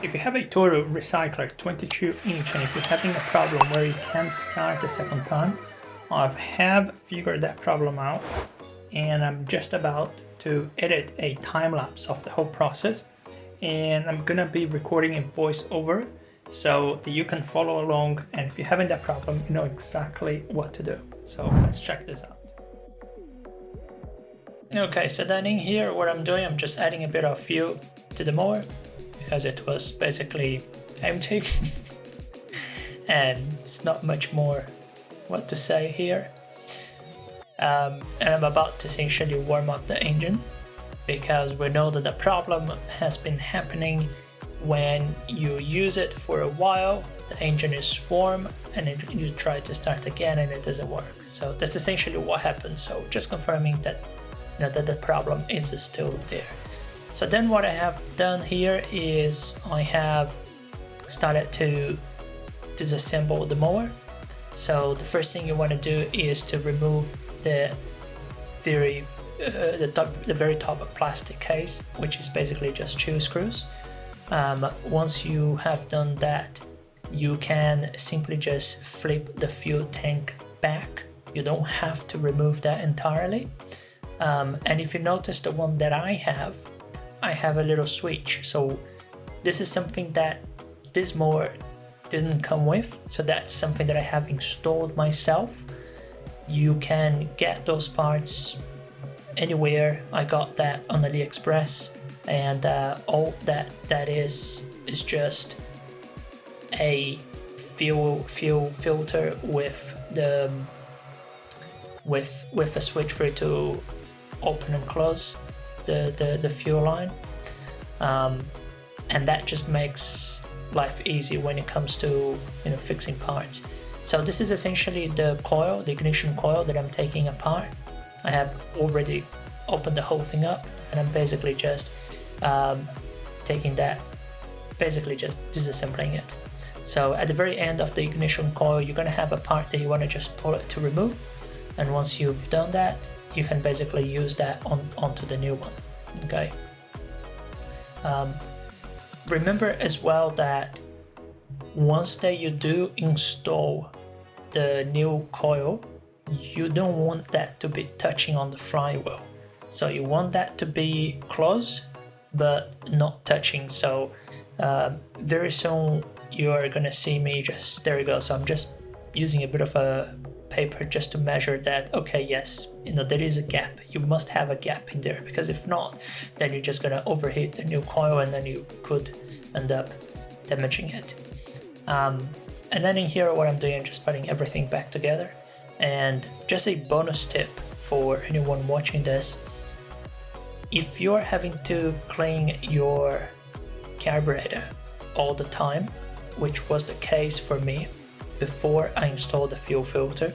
If you have a Toro Recycler 22 inch and if you're having a problem where you can't start a second time, I have figured that problem out and I'm just about to edit a time lapse of the whole process, and I'm gonna be recording a voiceover so that you can follow along, and if you're having that problem you know exactly what to do. So let's check this out. Okay, so then in here what I'm doing, I'm just adding a bit of fuel to the mower because it was basically empty and it's not much more what to say here. And I'm about to essentially warm up the engine because we know that the problem has been happening when you use it for a while, the engine is warm and you try to start again and it doesn't work. So that's essentially what happens. So just confirming that, you know, that the problem is still there. So then what I have done here is I have started to disassemble the mower. So the first thing you want to do is to remove the very top plastic case, which is basically just 2 screws. Once you have done that, you can simply just flip the fuel tank back. You don't have to remove that entirely. And if you notice the one that I have a little switch. So this is something that this mower didn't come with, so that's something that I have installed myself. You can get those parts anywhere. I got that on AliExpress, and all that is just a fuel filter with the with a switch for it to open and close the fuel line, and that just makes life easy when it comes to, you know, fixing parts. So this is essentially the coil, the ignition coil that I'm taking apart. I have already opened the whole thing up and I'm basically just taking that, basically just disassembling it. So at the very end of the ignition coil, you're gonna have a part that you wanna just pull it to remove. And once you've done that, you can basically use that onto the new one, okay? Remember as well that once that you do install the new coil, you don't want that to be touching on the flywheel. So you want that to be close but not touching. So very soon you are gonna see me just, there you go. So I'm just using a bit of a paper just to measure that, okay, yes, you know, there is a gap. You must have a gap in there, because if not, then you're just gonna overheat the new coil and then you could end up damaging it. And then in here what I'm doing, I'm just putting everything back together. And just a bonus tip for anyone watching this, if you're having to clean your carburetor all the time, which was the case for me before I installed the fuel filter,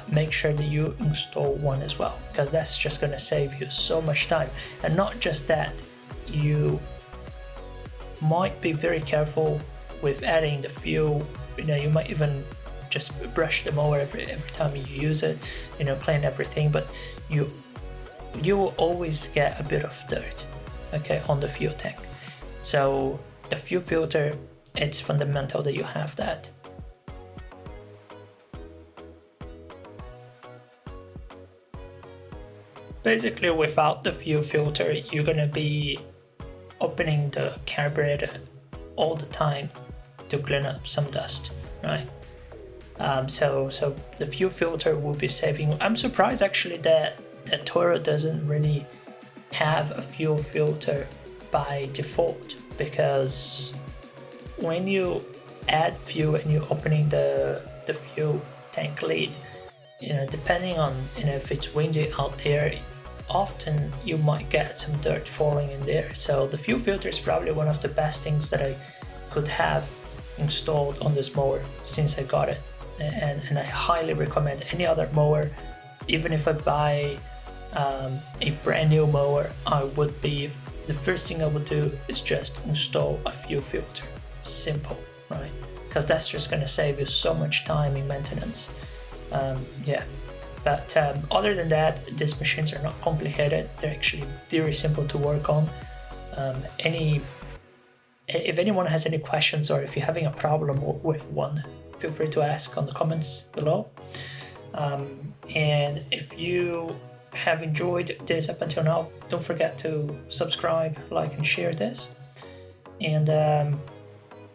make sure that you install one as well, because that's just going to save you so much time. And not just that, you might be very careful with adding the fuel. You know, you might even just brush the mower every time you use it, you know, clean everything, but you will always get a bit of dirt, okay, on the fuel tank. So the fuel filter, it's fundamental that you have that. Basically, without the fuel filter, you're gonna be opening the carburetor all the time to clean up some dust, right? So the fuel filter will be saving. I'm surprised actually that Toro doesn't really have a fuel filter by default, because when you add fuel and you're opening the fuel tank lid, you know, depending on, you know, if it's windy out there, often you might get some dirt falling in there. So the fuel filter is probably one of the best things that I could have installed on this mower since I got it, and I highly recommend any other mower. Even if I buy a brand new mower, the first thing I would do is just install a fuel filter. Simple, right? Because that's just going to save you so much time in maintenance. Yeah, but other than that, these machines are not complicated. They're actually very simple to work on. Any if anyone has any questions or if you're having a problem with one, feel free to ask on the comments below. And if you have enjoyed this up until now, don't forget to subscribe, like, and share this. And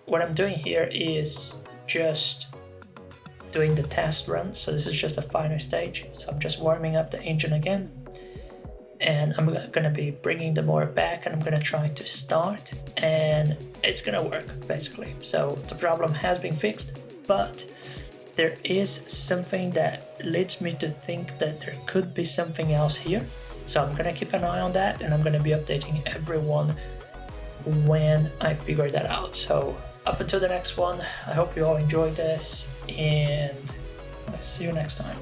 what I'm doing here is just doing the test run, so this is just a final stage. So I'm just warming up the engine again, and I'm gonna be bringing the motor back, and I'm gonna try to start, and it's gonna work basically. So the problem has been fixed, but there is something that leads me to think that there could be something else here. So I'm gonna keep an eye on that, and I'm gonna be updating everyone when I figure that out. So up until the next one, I hope you all enjoyed this, and I'll see you next time.